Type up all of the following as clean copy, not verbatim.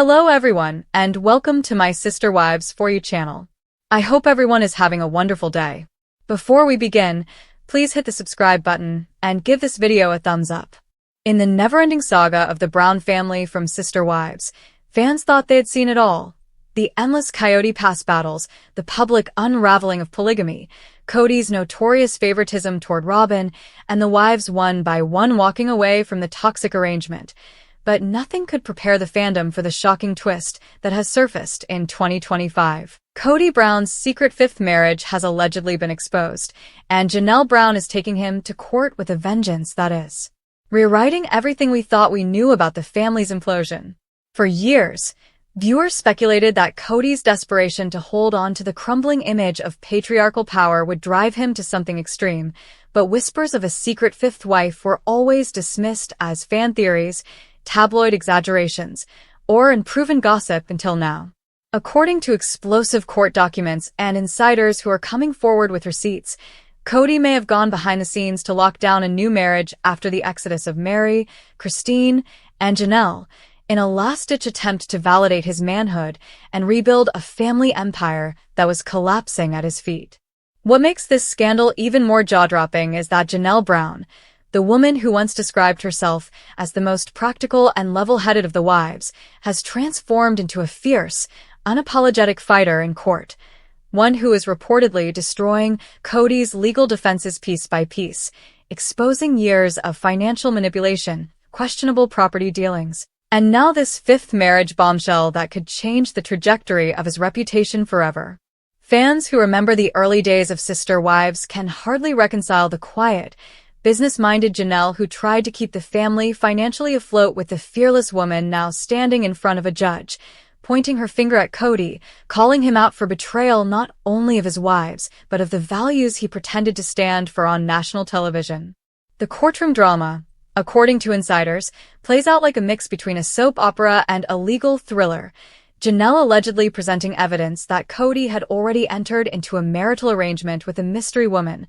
Hello everyone, and welcome to my Sister Wives For You channel. I hope everyone is having a wonderful day. Before we begin, please hit the subscribe button and give this video a thumbs up. In the never-ending saga of the Brown family from Sister Wives, fans thought they had seen it all. The endless Coyote Pass battles, the public unraveling of polygamy, Kody's notorious favoritism toward Robyn, and the wives one by one walking away from the toxic arrangement. But nothing could prepare the fandom for the shocking twist that has surfaced in 2025. Kody Brown's secret fifth marriage has allegedly been exposed, and Janelle Brown is taking him to court with a vengeance that is rewriting everything we thought we knew about the family's implosion. For years, viewers speculated that Kody's desperation to hold on to the crumbling image of patriarchal power would drive him to something extreme, but whispers of a secret fifth wife were always dismissed as fan theories, tabloid exaggerations, or unproven gossip until now. According to explosive court documents and insiders who are coming forward with receipts, Kody may have gone behind the scenes to lock down a new marriage after the exodus of Mary, Christine, and Janelle, in a last-ditch attempt to validate his manhood and rebuild a family empire that was collapsing at his feet. What makes this scandal even more jaw-dropping is that Janelle Brown, the woman who once described herself as the most practical and level-headed of the wives, has transformed into a fierce, unapologetic fighter in court, one who is reportedly destroying Kody's legal defenses piece by piece, exposing years of financial manipulation, questionable property dealings, and now this fifth marriage bombshell that could change the trajectory of his reputation forever. Fans who remember the early days of Sister Wives can hardly reconcile the quiet, business-minded Janelle who tried to keep the family financially afloat with the fearless woman now standing in front of a judge, pointing her finger at Kody, calling him out for betrayal not only of his wives, but of the values he pretended to stand for on national television. The courtroom drama, according to insiders, plays out like a mix between a soap opera and a legal thriller, Janelle allegedly presenting evidence that Kody had already entered into a marital arrangement with a mystery woman,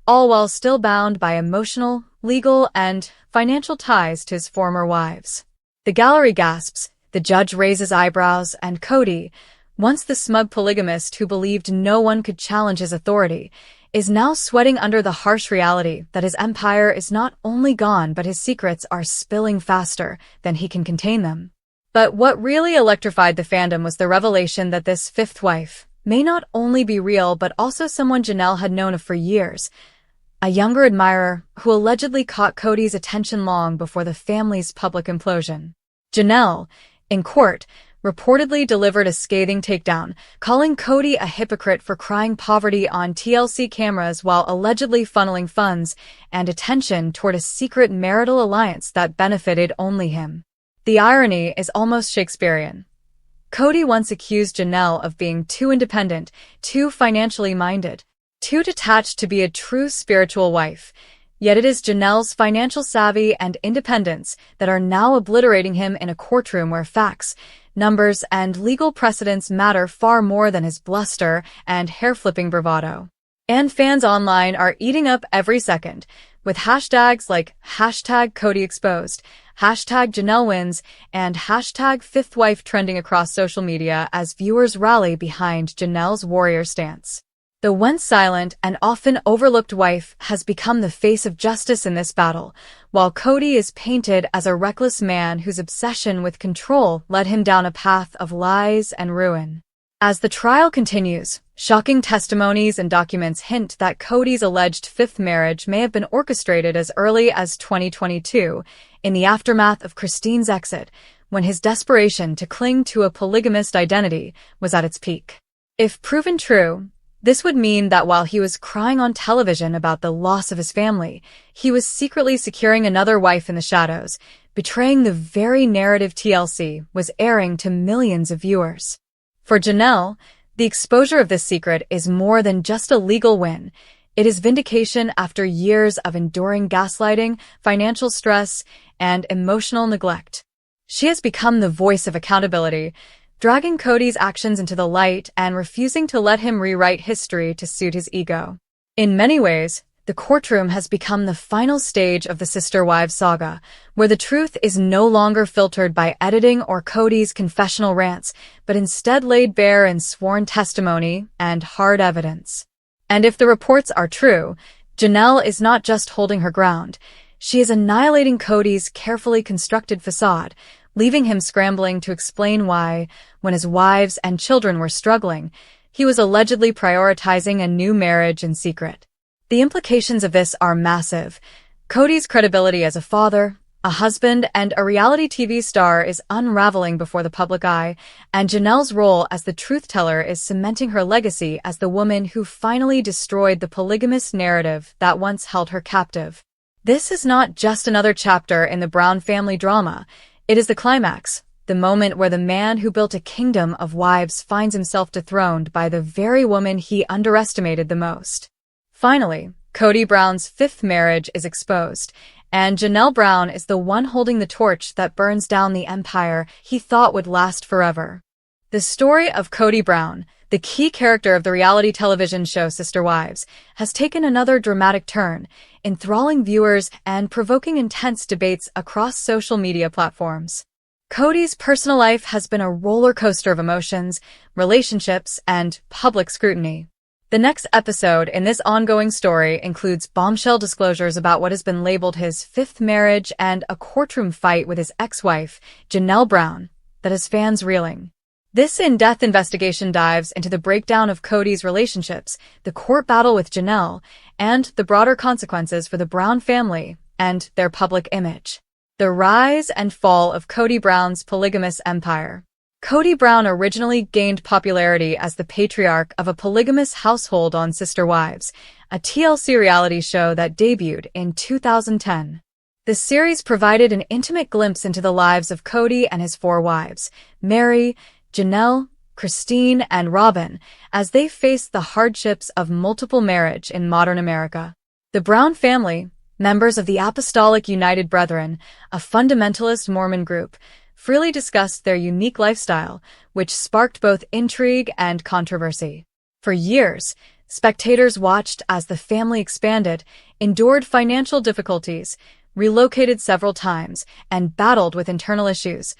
all while still bound by emotional, legal, and financial ties to his former wives. The gallery gasps, the judge raises eyebrows, and Kody, once the smug polygamist who believed no one could challenge his authority, is now sweating under the harsh reality that his empire is not only gone but his secrets are spilling faster than he can contain them. But what really electrified the fandom was the revelation that this fifth wife may not only be real but also someone Janelle had known of for years, a younger admirer who allegedly caught Kody's attention long before the family's public implosion. Janelle, in court, reportedly delivered a scathing takedown, calling Kody a hypocrite for crying poverty on TLC cameras while allegedly funneling funds and attention toward a secret marital alliance that benefited only him. The irony is almost Shakespearean. Kody once accused Janelle of being too independent, too financially minded, too detached to be a true spiritual wife. Yet it is Janelle's financial savvy and independence that are now obliterating him in a courtroom where facts, numbers, and legal precedents matter far more than his bluster and hair-flipping bravado. And fans online are eating up every second, with hashtags like #KodyExposed, #JanelleWins, and #FifthWife trending across social media as viewers rally behind Janelle's warrior stance. The once silent and often overlooked wife has become the face of justice in this battle, while Kody is painted as a reckless man whose obsession with control led him down a path of lies and ruin. As the trial continues, shocking testimonies and documents hint that Kody's alleged fifth marriage may have been orchestrated as early as 2022, in the aftermath of Christine's exit, when his desperation to cling to a polygamist identity was at its peak. If proven true, this would mean that while he was crying on television about the loss of his family, he was secretly securing another wife in the shadows, betraying the very narrative TLC was airing to millions of viewers. For Janelle, the exposure of this secret is more than just a legal win. It is vindication after years of enduring gaslighting, financial stress, and emotional neglect. She has become the voice of accountability, dragging Kody's actions into the light and refusing to let him rewrite history to suit his ego. In many ways, The courtroom has become the final stage of the Sister Wives saga, where the truth is no longer filtered by editing or Kody's confessional rants, but instead laid bare in sworn testimony and hard evidence. And if the reports are true, Janelle is not just holding her ground. She is annihilating Kody's carefully constructed facade, leaving him scrambling to explain why, when his wives and children were struggling, he was allegedly prioritizing a new marriage in secret. The implications of this are massive. Kody's credibility as a father, a husband, and a reality TV star is unraveling before the public eye, and Janelle's role as the truth-teller is cementing her legacy as the woman who finally destroyed the polygamous narrative that once held her captive. This is not just another chapter in the Brown family drama. It is the climax, the moment where the man who built a kingdom of wives finds himself dethroned by the very woman he underestimated the most. Finally, Kody Brown's fifth marriage is exposed, and Janelle Brown is the one holding the torch that burns down the empire he thought would last forever. The story of Kody Brown, the key character of the reality television show Sister Wives, has taken another dramatic turn, enthralling viewers and provoking intense debates across social media platforms. Kody's personal life has been a roller coaster of emotions, relationships, and public scrutiny. The next episode in this ongoing story includes bombshell disclosures about what has been labeled his fifth marriage and a courtroom fight with his ex-wife, Janelle Brown, that has fans reeling. This in-depth investigation dives into the breakdown of Kody's relationships, the court battle with Janelle, and the broader consequences for the Brown family and their public image. The rise and fall of Kody Brown's polygamous empire. Kody Brown originally gained popularity as the patriarch of a polygamous household on Sister Wives, a TLC reality show that debuted in 2010. The series provided an intimate glimpse into the lives of Kody and his four wives, Mary, Janelle, Christine, and Robin, as they faced the hardships of multiple marriage in modern America. The Brown family, members of the Apostolic United Brethren, a fundamentalist Mormon group, freely discussed their unique lifestyle, which sparked both intrigue and controversy. For years, spectators watched as the family expanded, endured financial difficulties, relocated several times, and battled with internal issues,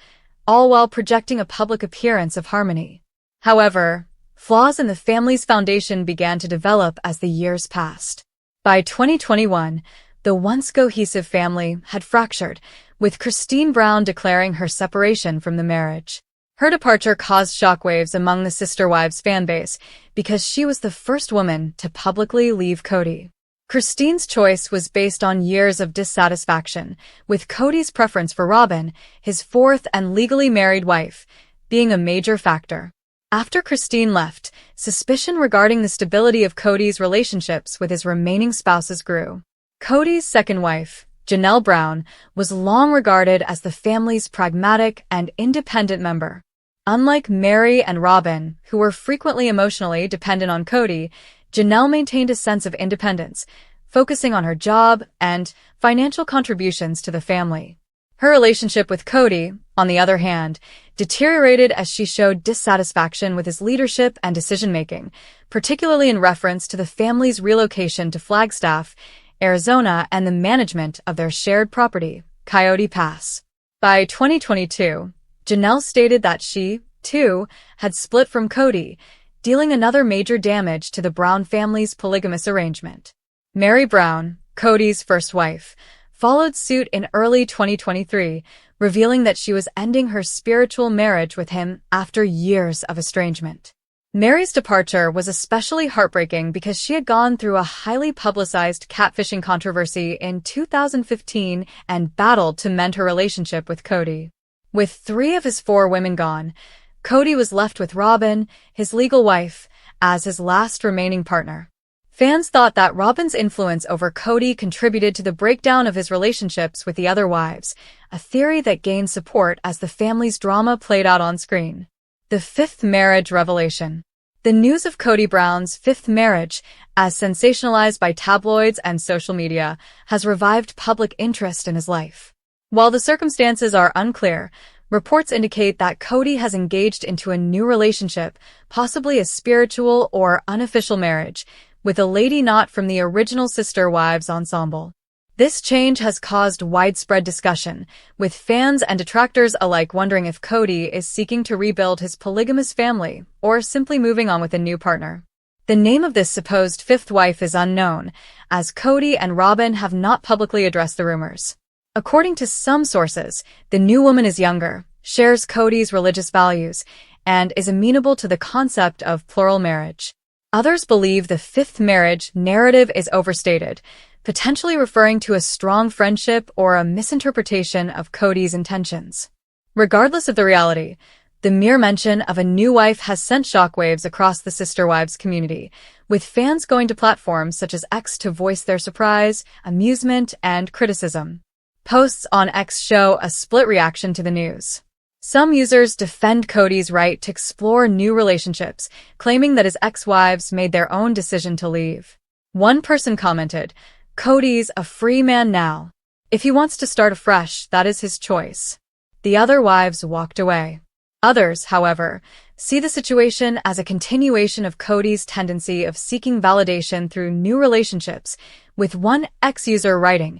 all while projecting a public appearance of harmony. However, flaws in the family's foundation began to develop as the years passed. By 2021, the once cohesive family had fractured, with Christine Brown declaring her separation from the marriage. Her departure caused shockwaves among the Sister Wives fanbase because she was the first woman to publicly leave Kody. Christine's choice was based on years of dissatisfaction, with Kody's preference for Robin, his fourth and legally married wife, being a major factor. After Christine left, suspicion regarding the stability of Kody's relationships with his remaining spouses grew. Kody's second wife, Janelle Brown, was long regarded as the family's pragmatic and independent member. Unlike Mary and Robin, who were frequently emotionally dependent on Kody, Janelle maintained a sense of independence, focusing on her job and financial contributions to the family. Her relationship with Kody, on the other hand, deteriorated as she showed dissatisfaction with his leadership and decision-making, particularly in reference to the family's relocation to Flagstaff, Arizona, and the management of their shared property, Coyote Pass. By 2022, Janelle stated that she, too, had split from Kody, dealing another major damage to the Brown family's polygamous arrangement. Mary Brown, Kody's first wife, followed suit in early 2023, revealing that she was ending her spiritual marriage with him after years of estrangement. Mary's departure was especially heartbreaking because she had gone through a highly publicized catfishing controversy in 2015 and battled to mend her relationship with Kody. With 3 of his 4 women gone, Kody was left with Robin, his legal wife, as his last remaining partner. Fans thought that Robin's influence over Kody contributed to the breakdown of his relationships with the other wives, a theory that gained support as the family's drama played out on screen. The fifth marriage revelation. The news of Kody Brown's fifth marriage, as sensationalized by tabloids and social media, has revived public interest in his life. While the circumstances are unclear, reports indicate that Kody has engaged into a new relationship, possibly a spiritual or unofficial marriage, with a lady not from the original Sister Wives ensemble. This change has caused widespread discussion, with fans and detractors alike wondering if Kody is seeking to rebuild his polygamous family or simply moving on with a new partner. The name of this supposed fifth wife is unknown, as Kody and Robyn have not publicly addressed the rumors. According to some sources, the new woman is younger, shares Kody's religious values, and is amenable to the concept of plural marriage. Others believe the fifth marriage narrative is overstated, potentially referring to a strong friendship or a misinterpretation of Kody's intentions. Regardless of the reality, the mere mention of a new wife has sent shockwaves across the Sister Wives community, with fans going to platforms such as X to voice their surprise, amusement, and criticism. Posts on X show a split reaction to the news. Some users defend Kody's right to explore new relationships, claiming that his ex-wives made their own decision to leave. One person commented, "Kody's a free man now. If he wants to start afresh, that is his choice." The other wives walked away. Others, however, see the situation as a continuation of Kody's tendency of seeking validation through new relationships, with one ex-user writing,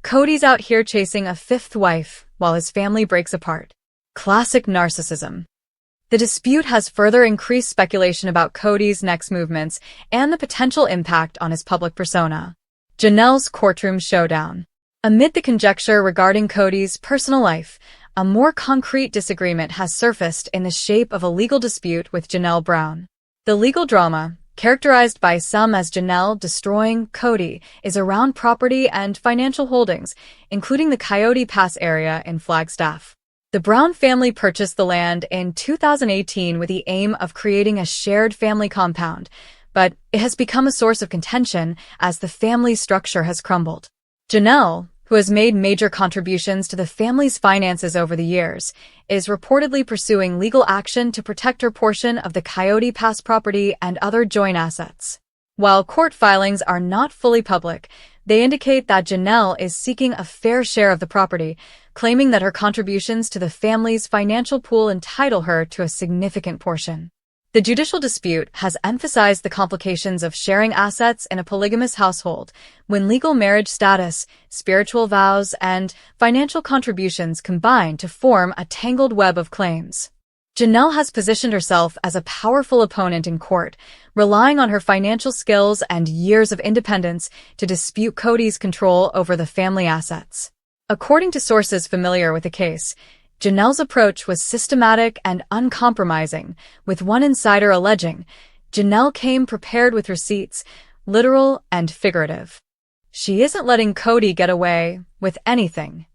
"Kody's out here chasing a fifth wife while his family breaks apart. Classic narcissism." The dispute has further increased speculation about Kody's next movements and the potential impact on his public persona. Janelle's courtroom showdown. Amid the conjecture regarding Kody's personal life, a more concrete disagreement has surfaced in the shape of a legal dispute with Janelle Brown. The legal drama, characterized by some as Janelle destroying Kody, is around property and financial holdings, including the Kody Pass area in Flagstaff. The Brown family purchased the land in 2018 with the aim of creating a shared family compound, but it has become a source of contention as the family structure has crumbled. Janelle, who has made major contributions to the family's finances over the years, is reportedly pursuing legal action to protect her portion of the Kody Pass property and other joint assets. While court filings are not fully public, they indicate that Janelle is seeking a fair share of the property, claiming that her contributions to the family's financial pool entitle her to a significant portion. The judicial dispute has emphasized the complications of sharing assets in a polygamous household, when legal marriage status, spiritual vows, and financial contributions combine to form a tangled web of claims. Janelle has positioned herself as a powerful opponent in court, relying on her financial skills and years of independence to dispute Kody's control over the family assets. According to sources familiar with the case, Janelle's approach was systematic and uncompromising, with one insider alleging, "Janelle came prepared with receipts, literal and figurative. She isn't letting Kody get away with anything."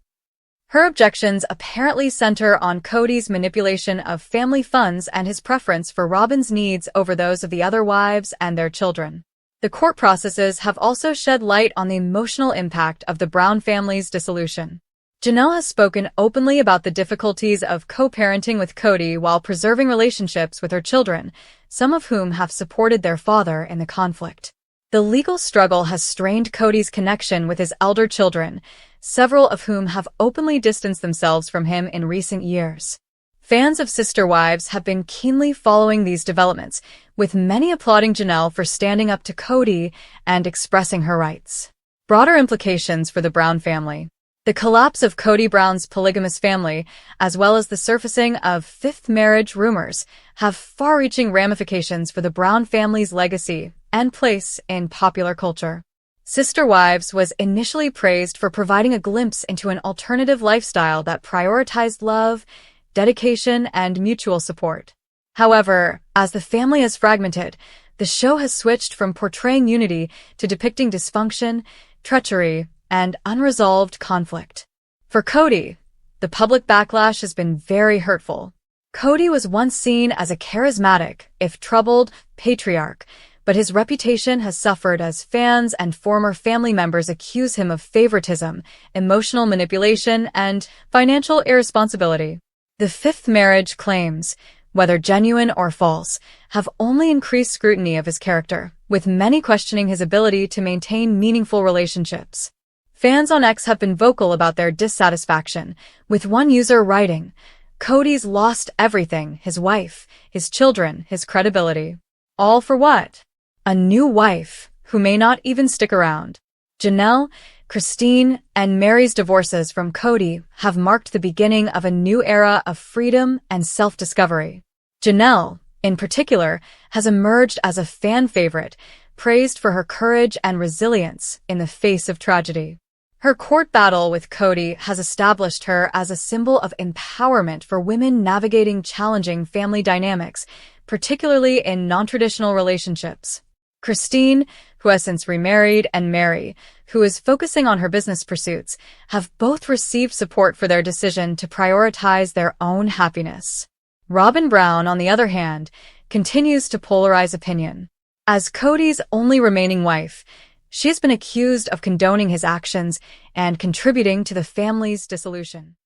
Her objections apparently center on Kody's manipulation of family funds and his preference for Robyn's needs over those of the other wives and their children. The court processes have also shed light on the emotional impact of the Brown family's dissolution. Janelle has spoken openly about the difficulties of co-parenting with Kody while preserving relationships with her children, some of whom have supported their father in the conflict. The legal struggle has strained Kody's connection with his elder children, several of whom have openly distanced themselves from him in recent years. Fans of Sister Wives have been keenly following these developments, with many applauding Janelle for standing up to Kody and expressing her rights. Broader implications for the Brown family. The collapse of Kody Brown's polygamous family, as well as the surfacing of fifth marriage rumors, have far-reaching ramifications for the Brown family's legacy and place in popular culture. Sister Wives was initially praised for providing a glimpse into an alternative lifestyle that prioritized love, dedication, and mutual support. However, as the family has fragmented, the show has switched from portraying unity to depicting dysfunction, treachery, and unresolved conflict. For Kody, the public backlash has been very hurtful. Kody was once seen as a charismatic, if troubled, patriarch, but his reputation has suffered as fans and former family members accuse him of favoritism, emotional manipulation, and financial irresponsibility. The fifth marriage claims, whether genuine or false, have only increased scrutiny of his character, with many questioning his ability to maintain meaningful relationships. Fans on X have been vocal about their dissatisfaction, with one user writing, "Kody's lost everything, his wife, his children, his credibility. All for what? A new wife. who may not even stick around. Janelle, Christine, and Mary's divorces from Kody have marked the beginning of a new era of freedom and self-discovery. Janelle, in particular, has emerged as a fan favorite, praised for her courage and resilience in the face of tragedy. Her court battle with Kody has established her as a symbol of empowerment for women navigating challenging family dynamics, particularly in non-traditional relationships. Christine, who has since remarried, and Mary, who is focusing on her business pursuits, have both received support for their decision to prioritize their own happiness. Kody Brown, on the other hand, continues to polarize opinion. As Kody's only remaining wife, she has been accused of condoning his actions and contributing to the family's dissolution.